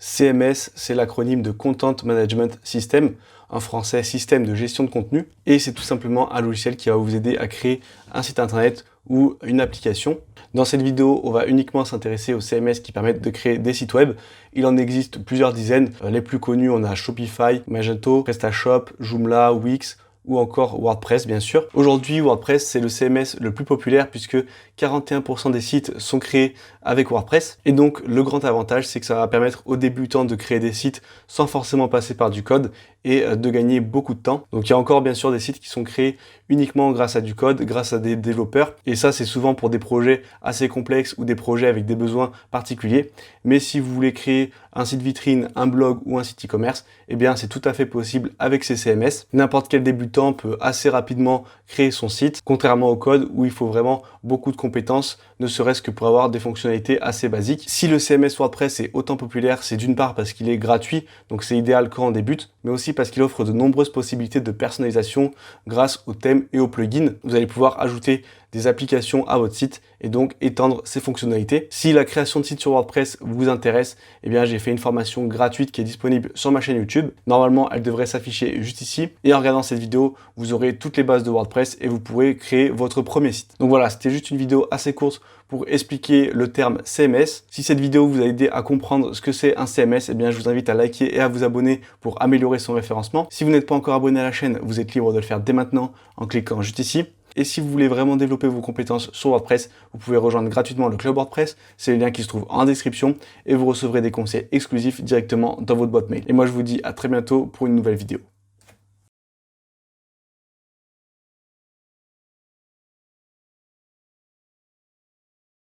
CMS, c'est l'acronyme de Content Management System, en français système de gestion de contenu, et c'est tout simplement un logiciel qui va vous aider à créer un site internet ou une application. Dans cette vidéo, on va uniquement s'intéresser aux CMS qui permettent de créer des sites web. Il en existe plusieurs dizaines. Les plus connus, on a Shopify, Magento, PrestaShop, Joomla, Wix, ou encore WordPress bien sûr. Aujourd'hui, WordPress, c'est le CMS le plus populaire puisque 41% des sites sont créés avec WordPress. Et donc, le grand avantage, c'est que ça va permettre aux débutants de créer des sites sans forcément passer par du code et de gagner beaucoup de temps. Donc, il y a encore bien sûr des sites qui sont créés uniquement grâce à du code, grâce à des développeurs. Et ça, c'est souvent pour des projets assez complexes ou des projets avec des besoins particuliers. Mais si vous voulez créer un site vitrine, un blog ou un site e-commerce, eh bien, c'est tout à fait possible avec ces CMS. N'importe quel débutant peut assez rapidement créer son site, contrairement au code où il faut vraiment beaucoup de compétences, ne serait-ce que pour avoir des fonctionnalités assez basiques. Si le CMS WordPress est autant populaire, c'est d'une part parce qu'il est gratuit, donc c'est idéal quand on débute, mais aussi parce qu'il offre de nombreuses possibilités de personnalisation grâce aux thèmes et aux plugins. Vous allez pouvoir ajouter des applications à votre site et donc étendre ses fonctionnalités. Si la création de site sur WordPress vous intéresse, eh bien j'ai fait une formation gratuite qui est disponible sur ma chaîne YouTube. Normalement, elle devrait s'afficher juste ici. Et en regardant cette vidéo, vous aurez toutes les bases de WordPress et vous pourrez créer votre premier site. Donc voilà, c'était juste une vidéo assez courte pour expliquer le terme CMS. Si cette vidéo vous a aidé à comprendre ce que c'est un CMS, eh bien je vous invite à liker et à vous abonner pour améliorer son référencement. Si vous n'êtes pas encore abonné à la chaîne, vous êtes libre de le faire dès maintenant en cliquant juste ici. Et si vous voulez vraiment développer vos compétences sur WordPress, vous pouvez rejoindre gratuitement le Club WordPress. C'est le lien qui se trouve en description et vous recevrez des conseils exclusifs directement dans votre boîte mail. Et moi, je vous dis à très bientôt pour une nouvelle vidéo.